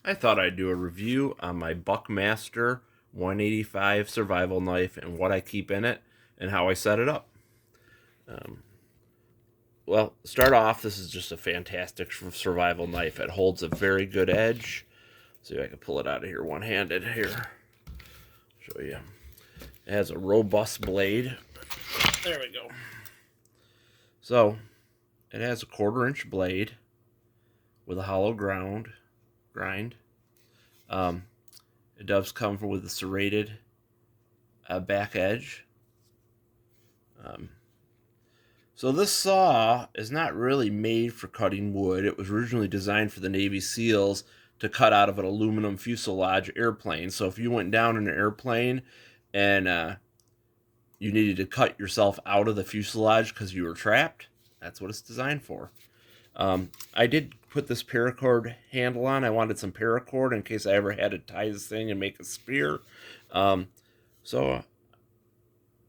I thought I'd do a review on my Buckmaster 185 survival knife and what I keep in it and how I set it up. Um, well, start off, this is just a fantastic survival knife. It holds a very good edge. See if I can pull it out of here one-handed here. Show you. It has a robust blade. There we go. So, it has a 1/4-inch blade with a hollow grind. It does come with a serrated back edge. So this saw is not really made for cutting wood. It was originally designed for the Navy SEALs to cut out of an aluminum fuselage airplane. So if you went down in an airplane and you needed to cut yourself out of the fuselage because you were trapped, that's what it's designed for. I did put this paracord handle on. I wanted some paracord in case I ever had to tie this thing and make a spear. So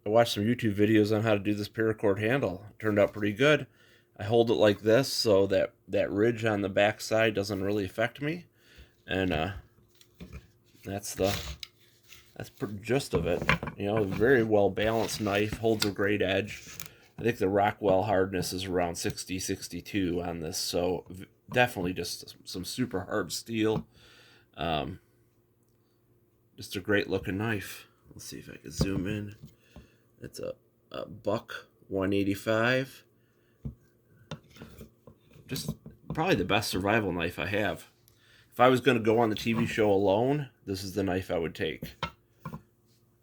I watched some YouTube videos on how to do this paracord handle. It turned out pretty good. I hold it like this so that ridge on the back side doesn't really affect me. And that's the gist of it. You know, a very well balanced knife, holds a great edge. I think the Rockwell hardness is around 60, 62 on this, so definitely just some super hard steel. Just a great looking knife. Let's see if I can zoom in. It's a Buck 185. Just probably the best survival knife I have. If I was going to go on the TV show alone, this is the knife I would take.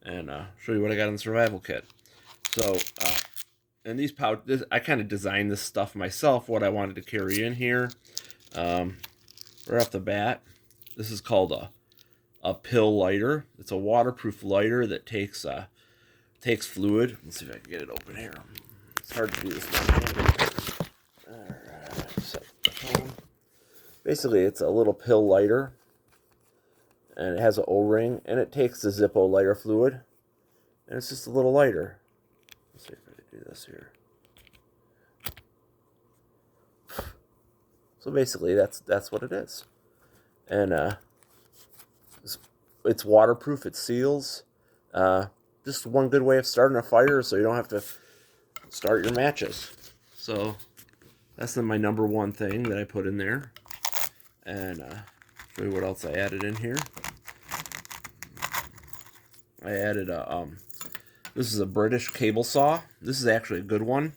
And show you what I got in the survival kit. So, and these pouches, I kind of designed this stuff myself, what I wanted to carry in here. Right off the bat, this is called a pill lighter. It's a waterproof lighter that takes fluid. Let's see if I can get it open here. It's hard to do this one-handed. Alright, set the phone. Basically, it's a little pill lighter, and it has an O-ring, and it takes the Zippo lighter fluid, and it's just a little lighter. Let's see if I can do this here. So basically, that's what it is, and it's waterproof. It seals. Just one good way of starting a fire, so you don't have to start your matches. So that's my number one thing that I put in there, and show you what else I added in here. I added this is a British cable saw. This is actually a good one.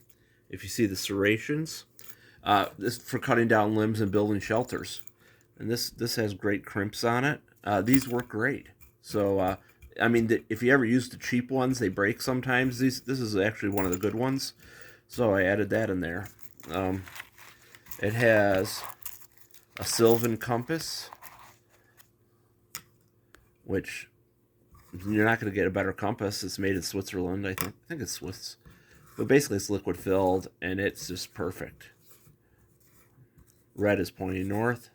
If you see the serrations, this is for cutting down limbs and building shelters. And this has great crimps on it. These work great. So I mean, if you ever use the cheap ones, they break sometimes. This is actually one of the good ones. So I added that in there. It has a Sylvan compass, which you're not going to get a better compass. It's made in Switzerland, I think it's Swiss. But basically it's liquid filled, and it's just perfect. Red is pointing north,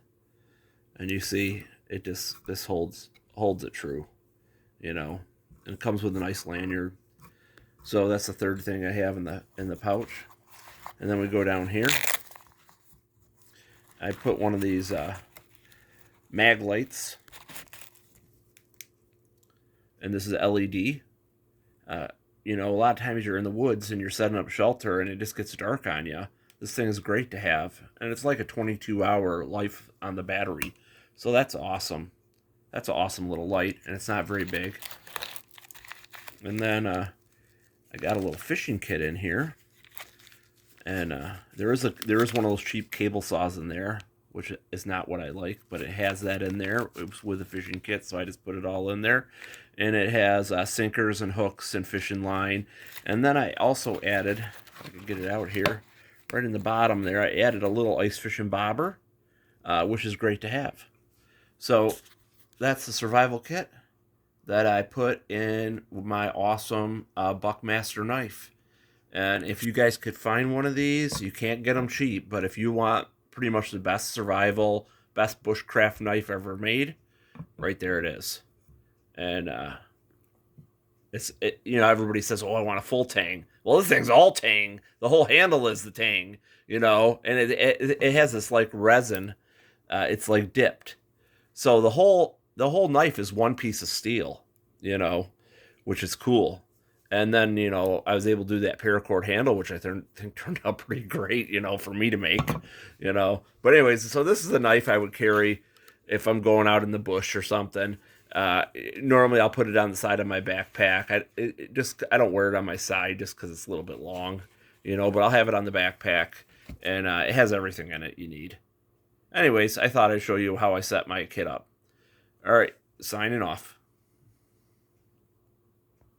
and you see this holds it true, you know. And it comes with a nice lanyard. So that's the third thing I have in the pouch. And then we go down here. I put one of these mag lights, and this is LED. You know, a lot of times you're in the woods and you're setting up shelter and it just gets dark on you. This thing is great to have, and it's like a 22-hour life on the battery. So that's awesome. That's an awesome little light, and it's not very big. And then I got a little fishing kit in here, and there is one of those cheap cable saws in there, which is not what I like, but it has that in there. It was with a fishing kit, so I just put it all in there. And it has sinkers and hooks and fishing line. And then I also added, if I can get it out here, right in the bottom there, I added a little ice fishing bobber, which is great to have. So that's the survival kit that I put in my awesome Buckmaster knife. And if you guys could find one of these, you can't get them cheap, but if you want pretty much the best survival, best bushcraft knife ever made, right there it is. And you know, everybody says, oh, I want a full tang. Well, this thing's all tang. The whole handle is the tang, you know, and it has this like resin. It's like dipped. So the whole knife is one piece of steel, you know, which is cool. And then, I was able to do that paracord handle, which I think turned out pretty great, for me to make, But anyways, so this is the knife I would carry if I'm going out in the bush or something. Uh, Normally, I'll put it on the side of my backpack. I don't wear it on my side just because it's a little bit long, But I'll have it on the backpack, and it has everything in it you need. Anyways, I thought I'd show you how I set my kit up. All right, signing off.